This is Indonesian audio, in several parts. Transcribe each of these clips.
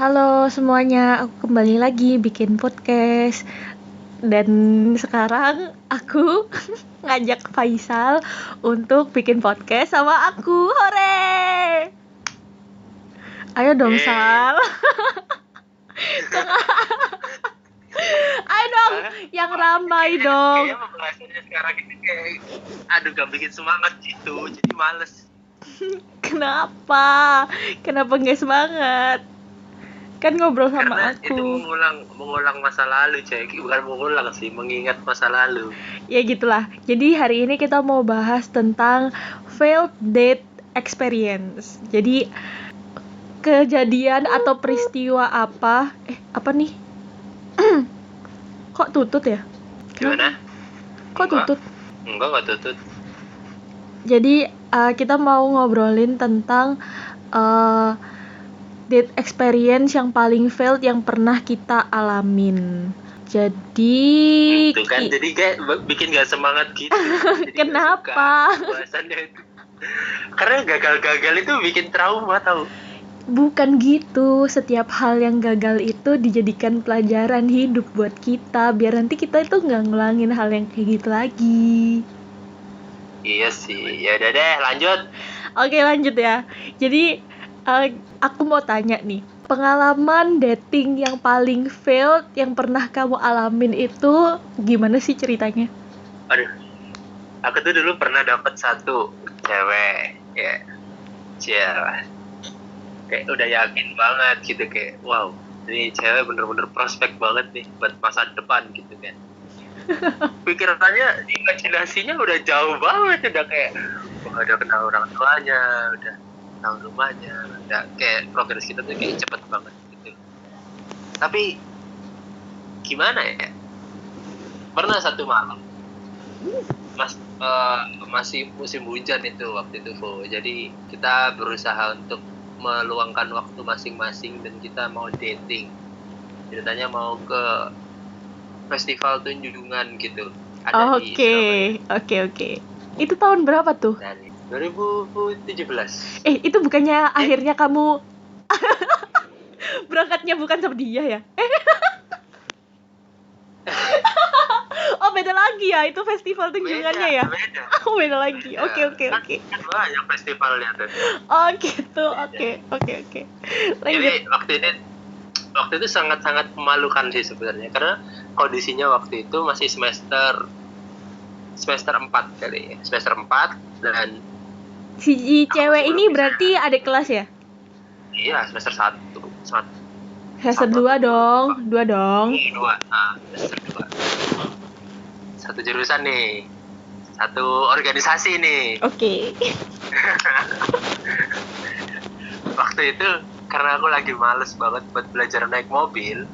Halo semuanya, aku kembali lagi bikin podcast. Dan sekarang aku ngajak Faisal untuk bikin podcast sama aku. Hore! Ayo dong, Sal. Ayo dong, yang ramai dong. Kayaknya pembahasannya sekarang ini kayak gak bikin semangat gitu, jadi males. Kenapa? Kenapa nggak semangat? Kan ngobrol sama Karena aku. itu mengulang masa lalu, Cek. Bukan mengulang sih, mengingat masa lalu. Ya gitulah. Jadi hari ini kita mau bahas tentang failed date experience. Jadi kejadian atau peristiwa apa? Apa nih? Kok tutut ya? Gimana? Kok tutut? Enggak tutut. Jadi kita mau ngobrolin tentang date experience yang paling failed yang pernah kita alamin. Jadi Itu kan jadi kayak bikin gak semangat gitu. kenapa? Bahasannya itu. Karena gagal-gagal itu bikin trauma, tau. Bukan gitu, setiap hal yang gagal itu dijadikan pelajaran hidup buat kita, biar nanti kita itu nggak ngulangin hal yang kayak gitu lagi. Iya sih, ya udah deh, lanjut. Oke, lanjut ya. Jadi aku mau tanya nih, pengalaman dating yang paling failed yang pernah kamu alamin itu gimana sih ceritanya? Aduh, aku tuh dulu pernah dapet satu cewek, ya, cewek. Kayak udah yakin banget gitu, kayak wow, ini cewek bener-bener prospek banget nih buat masa depan gitu kan. Pikirannya, imajinasinya udah jauh banget, udah kayak udah kenal orang tuanya, udah kenal rumahnya, udah kayak progres kita tuh kayak cepet banget gitu. Tapi gimana ya, pernah satu malam masih musim hujan itu waktu itu, Vo. Jadi kita berusaha untuk meluangkan waktu masing-masing dan kita mau dating. Ceritanya mau ke festival Tunjungan gitu. Ada di Surabaya. Oke. Itu tahun berapa tuh? Dari 2017. Itu bukannya akhirnya kamu berangkatnya bukan sama dia ya? Oh, beda lagi ya, itu festival Tunjungannya ya? Beda. Oh, beda lagi. Oke. Kan banyak festivalnya tuh. Oh gitu, oke. Lanjut. Jadi waktu itu sangat-sangat memalukan sih sebenarnya, karena kondisinya waktu itu masih semester 4 kali ya. Semester 4 dan Si cewek ini berarti adik kelas ya? iya, semester 1. Semester 2 dong. 2 dong. 2. Nah, semester 2. Satu jurusan nih. Satu organisasi nih. Oke. Waktu itu karena aku lagi males banget buat belajar naik mobil,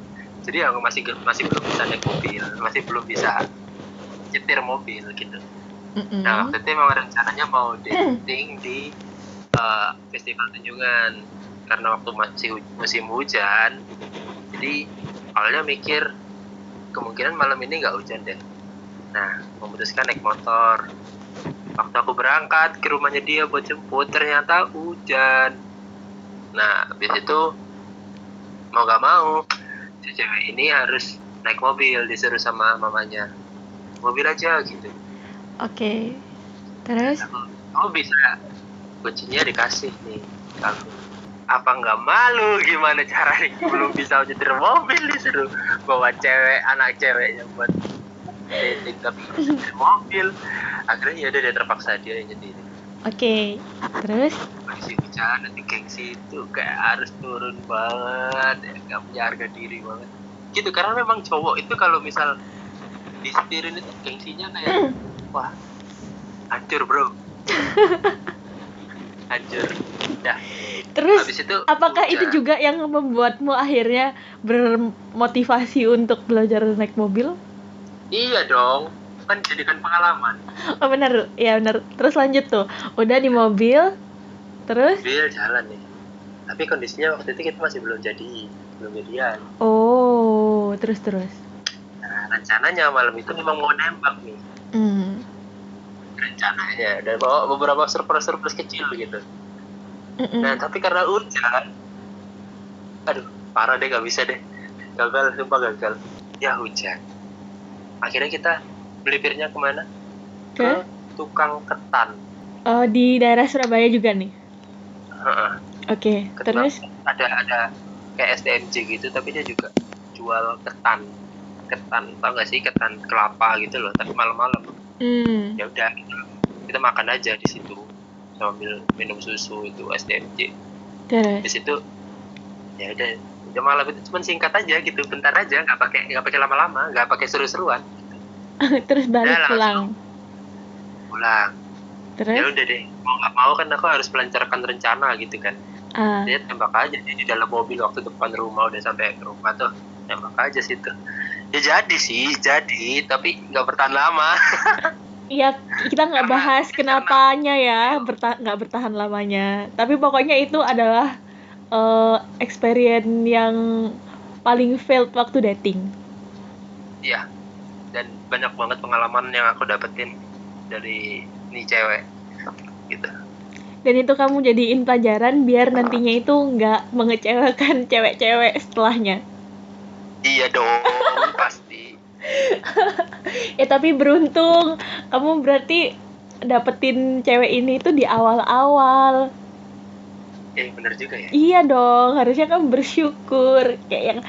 jadi aku masih belum bisa naik mobil, masih belum bisa nyetir mobil gitu. Nah, waktu itu memang rencananya mau dating di festival Tunjungan, karena waktu masih musim hujan. Jadi awalnya mikir kemungkinan malam ini nggak hujan deh. Nah, memutuskan naik motor. Waktu aku berangkat ke rumahnya dia buat jemput, ternyata hujan. Nah, habis itu mau gak mau si cewek ini harus naik mobil, disuruh sama mamanya. Mobil aja gitu. Oke. Terus? Aku bisa, kuncinya dikasih nih aku. Apa nggak malu gimana caranya belum bisa nyetir mobil, disuruh bawa anak ceweknya buat dating tapi nyetir mobil. Akhirnya ya udah, dia terpaksa dia yang nyetir. Oke. Terus? Kondisi hujan, nanti gengsi itu kayak harus turun banget, ya nggak punya harga diri banget gitu. Karena memang cowok itu kalau misal disetirin itu gengsinya kayak wah, hancur bro. Hancur. Dah. Terus habis itu apakah hujan. itu juga yang membuatmu akhirnya bermotivasi untuk belajar naik mobil? Iya dong, kan jadikan pengalaman. Oh benar, ya benar. Terus lanjut tuh, udah di mobil, terus? Mobil jalan nih. Tapi kondisinya waktu itu kita masih belum jadian. Oh, terus. Nah, rencananya malam itu memang mau nembak nih. Rencananya, dan bawa beberapa surprise kecil gitu. Nah, tapi karena hujan, parah deh, gak bisa deh, gagal, sumpah gagal. Ya hujan, akhirnya kita melipirnya kemana, ke tukang ketan. Di daerah Surabaya juga nih. Heeh. Oke, terus ada kayak STMJ gitu, tapi dia juga jual ketan, tau gak sih, ketan kelapa gitu loh, tapi malam-malam. Ya udah, kita makan aja di situ sambil minum susu itu STMJ. terus Di situ ya udah malam itu cuma singkat aja gitu, bentar aja, nggak pakai lama-lama, nggak pakai seru-seruan. terus balik Udah, pulang. Ya Terus udah deh, mau nggak mau kan aku harus melancarkan rencana gitu kan. Dia tembak aja di dalam mobil waktu depan rumah, udah sampai ke rumah tuh tembak aja situ. Ya jadi tapi nggak bertahan lama. iya, kita nggak bahas kenapanya ya, nggak bertahan lamanya. Tapi pokoknya itu adalah experience yang paling failed waktu dating. Iya, dan banyak banget pengalaman yang aku dapetin dari nih cewek gitu. Dan itu kamu jadiin pelajaran biar nantinya itu nggak mengecewakan cewek-cewek setelahnya. Iya dong, pasti. Ya tapi beruntung, kamu berarti dapetin cewek ini tuh di awal-awal. Bener juga ya. Iya dong, harusnya kamu bersyukur. Kayak yang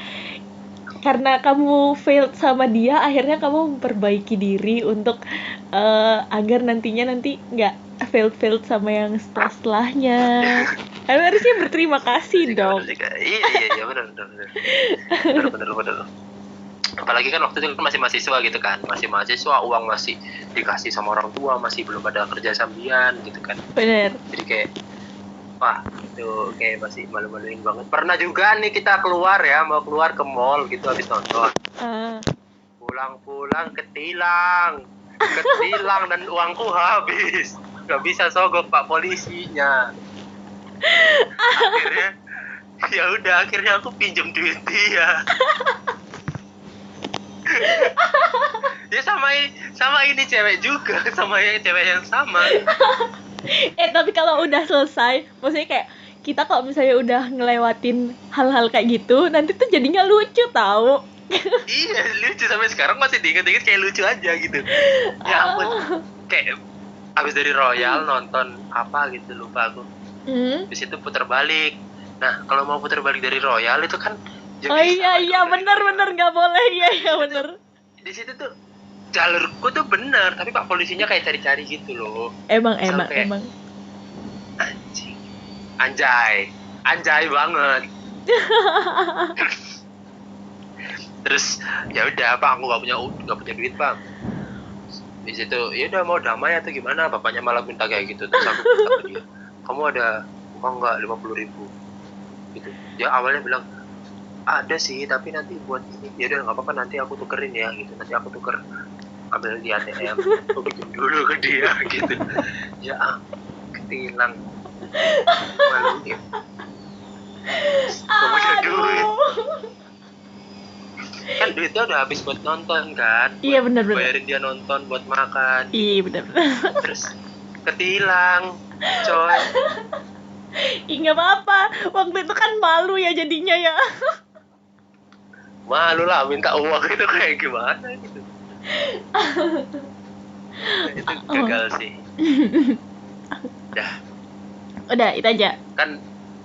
karena kamu failed sama dia, akhirnya kamu memperbaiki diri untuk agar nanti nggak failed sama yang setelahnya. Kamu harusnya berterima kasih dong. Iya bener. Apalagi kan waktu itu kan masih mahasiswa gitu kan, masih mahasiswa, uang masih dikasih sama orang tua, masih belum ada kerja sambian gitu kan. Bener. Jadi kayak wah, itu kayak masih malu-maluin banget. Pernah juga nih kita keluar ya, mau keluar ke mall gitu habis nonton. Pulang-pulang ketilang dan uangku habis. Gak bisa sogok Pak polisinya. Akhirnya aku pinjam duit dia. Ya sama ini cewek juga, sama yang cewek yang sama. Tapi kalau udah selesai, maksudnya kayak kita kalau misalnya udah ngelewatin hal-hal kayak gitu, nanti tuh jadinya lucu tau. Iya, lucu, sampai sekarang masih diinget-inget kayak lucu aja gitu. Ya ampun, kayak abis dari Royal nonton apa gitu, lupa aku. Di situ putar balik. Nah, kalau mau putar balik dari Royal itu kan iya bener nggak boleh, iya bener. Di situ tuh jalurku tuh bener, tapi Pak polisinya kayak cari-cari gitu loh. Emang. Anjay banget. Terus ya udah Pak, aku nggak punya duit Bang. Di situ ya udah, mau damai atau gimana, bapaknya malah minta kayak gitu. Terus aku minta ke dia, kamu ada uang nggak 50.000 gitu. Dia awalnya bilang ada sih, tapi nanti buat ini. Ya udah nggak apa-apa, nanti aku tukerin ya gitu, nanti aku tuker, ambil di ATM, aku bikin dulu ke dia gitu. Ya ketilang, malu dia. Gak punya duit. Kan duitnya udah habis buat nonton kan. Iya bener. Bayarin dia nonton, buat makan. Iya bener. Terus ketilang, coy. Nggak apa-apa, waktu itu kan malu ya jadinya ya. Malu lah, minta uang itu kayak gimana gitu. Itu gagal sih. Udah itu aja kan.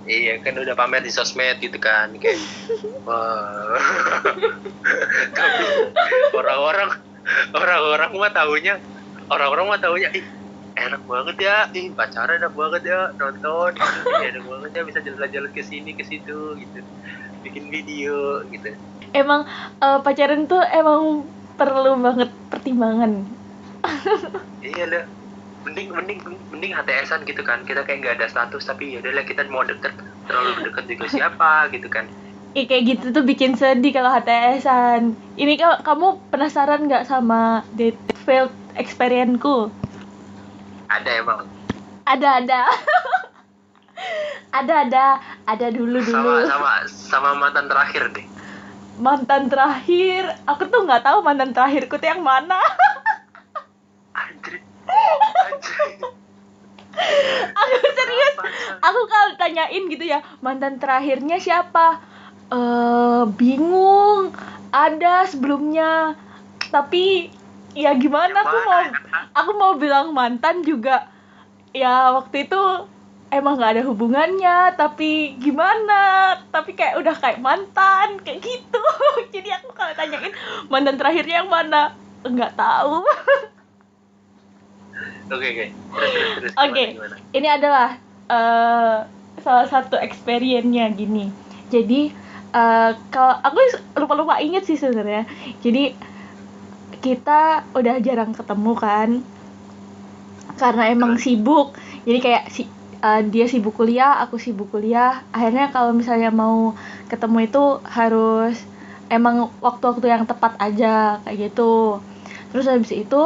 Iya kan, udah pamer di sosmed gitu kan, kayak wah. Tapi orang-orang mah taunya ih enak banget ya, pacaran enak banget ya, nonton gitu, enak banget ya, bisa jalan-jalan ke sini ke situ gitu, bikin video gitu. Emang pacaran tuh emang perlu banget pertimbangan. Iya lah, mending HTS-an gitu kan, kita kayak nggak ada status, tapi ya udahlah, kita mau deket, terlalu deket juga siapa gitu kan. Kayak gitu tuh bikin sedih kalau HTS-an. Ini kamu penasaran nggak sama date failed experience-ku? Ada emang. Ada ada dulu. Sama mantan terakhir deh. Mantan terakhir, aku tuh nggak tahu mantan terakhirku tuh yang mana. Anjir. Aku serius, aku kalau tanyain gitu ya, mantan terakhirnya siapa, Bingung. Ada sebelumnya. Tapi ya gimana, aku mau bilang mantan juga. Ya waktu itu emang gak ada hubungannya, tapi gimana? Tapi kayak udah kayak mantan, kayak gitu. Jadi aku kalau tanyain mantan terakhirnya yang mana, nggak tahu. Oke. Terus Oke, gimana? ini adalah salah satu experience-nya gini. Jadi kalau aku lupa inget sih sebenarnya. Jadi kita udah jarang ketemu kan, karena emang sibuk. Jadi kayak dia sibuk kuliah, aku sibuk kuliah. Akhirnya kalau misalnya mau ketemu itu harus emang waktu-waktu yang tepat aja kayak gitu. Terus habis itu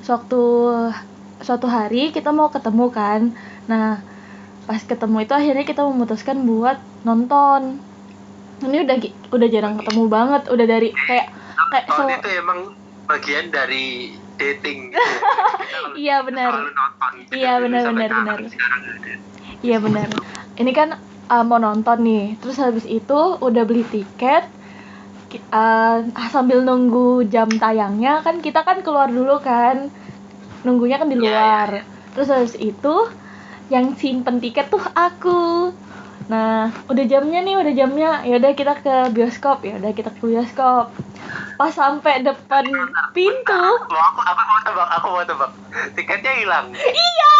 suatu hari kita mau ketemu kan. Nah, pas ketemu itu akhirnya kita memutuskan buat nonton. Ini udah jarang ketemu banget, udah dari kayak itu emang bagian dari dating gitu. Iya benar. Iya benar. Iya benar. Ini kan mau nonton nih. Terus habis itu udah beli tiket. Sambil nunggu jam tayangnya kan kita kan keluar dulu kan. Nunggunya kan di luar. Terus habis itu yang simpen tiket tuh aku. Nah, udah jamnya. Ya udah kita ke bioskop. Pas sampai depan pintu, aku mau tebak. Tiketnya hilang. Iya.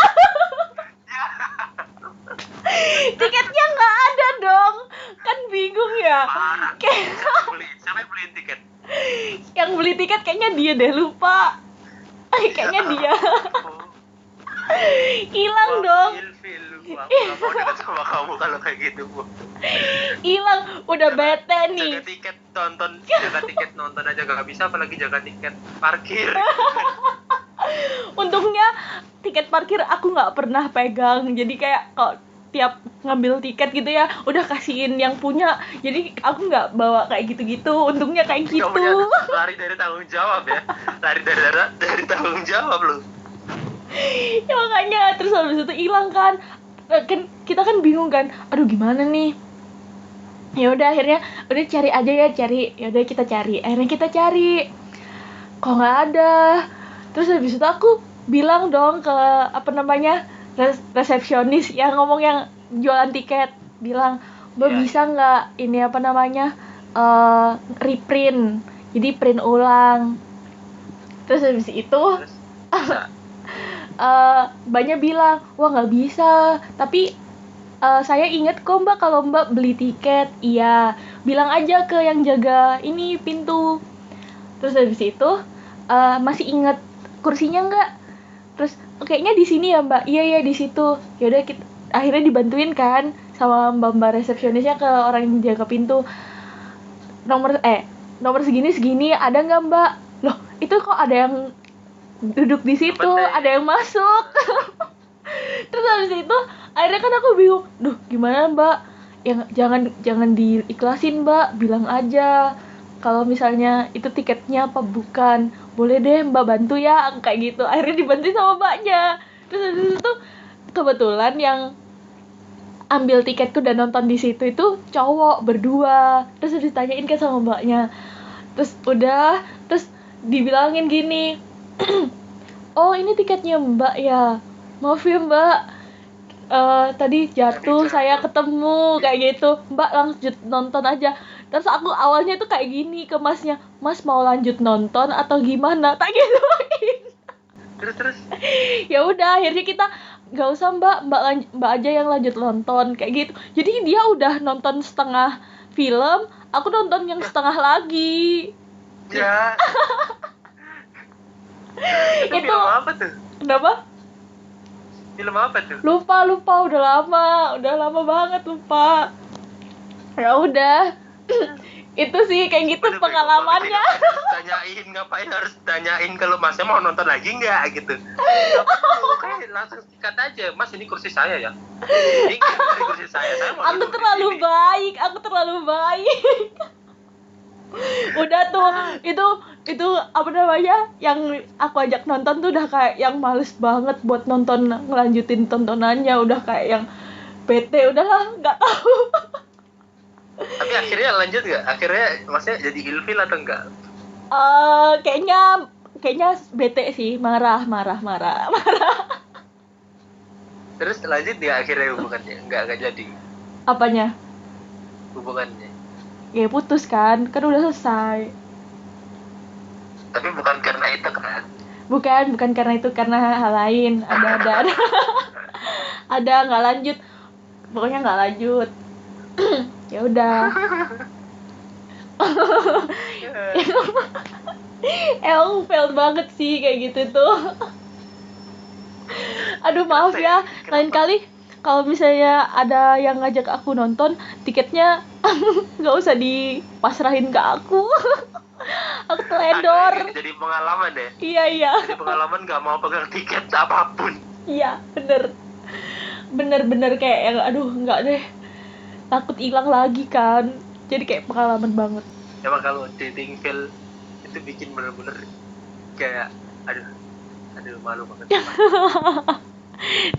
Tiketnya nggak ada dong. Kan bingung ya. Siapa yang beliin tiket? Yang beli tiket kayaknya dia deh, lupa. Kayaknya dia. Hilang dong. Aku gak mau dekat sama kamu kalau kayak gitu, Bu. Hilang, udah bete nih. Jaga tiket nonton aja gak bisa, apalagi jaga tiket parkir. Untungnya tiket parkir aku nggak pernah pegang. Jadi kayak kalau tiap ngambil tiket gitu ya, udah kasihin yang punya. Jadi aku nggak bawa kayak gitu-gitu. Untungnya kayak gitu. Lari dari tanggung jawab ya. Lari dari tanggung jawab lu. Ya makanya terus habis itu hilang kan kita kan bingung kan, aduh gimana nih. Ya udah akhirnya udah cari aja ya udah kita cari. Akhirnya kita cari, kok nggak ada. Terus habis itu aku bilang dong ke resepsionis yang ngomong yang jualan tiket, bilang, Mbak bisa nggak ini reprint, jadi print ulang. Terus habis itu banyak bilang, wah nggak bisa, tapi saya ingat kok Mbak kalau Mbak beli tiket. Iya, bilang aja ke yang jaga ini pintu. Terus habis itu masih ingat kursinya nggak? Terus kayaknya di sini ya Mbak. Iya di situ. Yaudah kita akhirnya dibantuin kan sama mbak resepsionisnya ke orang yang jaga pintu. Nomor segini ada nggak Mbak? Loh itu kok ada yang duduk di situ, ada yang masuk. Terus habis itu akhirnya kan aku bingung, duh gimana Mbak, yang jangan diiklasin Mbak, bilang aja kalau misalnya itu tiketnya apa bukan, boleh deh Mbak bantu ya, kayak gitu. Akhirnya dibantu sama Mbaknya. Terus habis itu kebetulan yang ambil tiketku dan nonton di situ itu cowok berdua. Terus ditanyain kan sama Mbaknya, terus dibilangin gini, oh ini tiketnya Mbak ya, maaf ya Mbak, tadi jatuh saya ketemu kayak gitu, Mbak lanjut nonton aja. Terus aku awalnya tuh kayak gini ke masnya, Mas mau lanjut nonton atau gimana, tak gituin. Terus Ya udah akhirnya kita nggak usah mbak aja yang lanjut nonton kayak gitu. Jadi dia udah nonton setengah film, aku nonton yang setengah lagi ya. Itu film apa tuh? Kenapa? Film apa tuh? Lupa udah lama banget lupa. Ya udah. Itu sih kayak gitu pengalamannya. Ngapain harus tanyain kalau Masnya mau nonton lagi nggak gitu. Oke, langsung sikat aja, Mas ini kursi saya ya. Ini kursi saya mau. Aku terlalu baik. Udah tuh itu yang aku ajak nonton tuh udah kayak yang males banget buat ngelanjutin tontonannya, udah kayak yang bete, udahlah nggak tahu. Tapi akhirnya lanjut nggak? Akhirnya maksudnya jadi ilfil atau enggak? Kayaknya bete sih, marah. Terus lanjut nggak akhirnya hubungannya? Enggak jadi Apanya? hubungannya. Ya putus kan udah selesai. Tapi bukan karena itu kan? Bukan karena itu, karena hal lain. Ada. Ada nggak lanjut. Pokoknya nggak lanjut. Ya udah. Emang fail banget sih kayak gitu tuh. Aduh maaf ya, lain kali kalau misalnya ada yang ngajak aku nonton, tiketnya nggak usah dipasrahin ke aku. Aku teledor. Jadi pengalaman deh. Iya. Jadi pengalaman nggak mau pegang tiket apapun. Iya, bener kayak yang aduh nggak deh, takut hilang lagi kan, jadi kayak pengalaman banget. Emang kalau dating fail itu bikin bener-bener kayak aduh malu banget.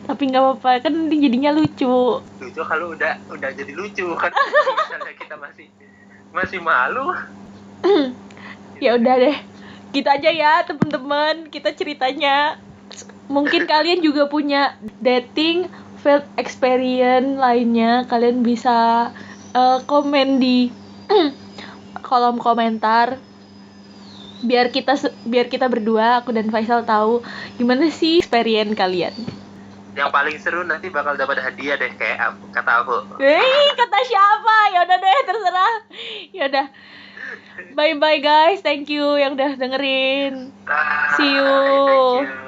Tapi nggak apa-apa kan, nanti jadinya lucu Kalau udah jadi lucu kan. Misalnya kita masih malu. Ya udah deh, gitu aja ya teman-teman kita ceritanya. Mungkin kalian juga punya dating failed experience lainnya, kalian bisa komen di kolom komentar, biar kita berdua, aku dan Faisal, tahu gimana sih experience kalian. Yang paling seru nanti bakal dapat hadiah deh, kayak kata aku. Kata siapa? Ya udah deh, terserah. Ya udah. Bye guys, thank you yang udah dengerin. See you. Thank you.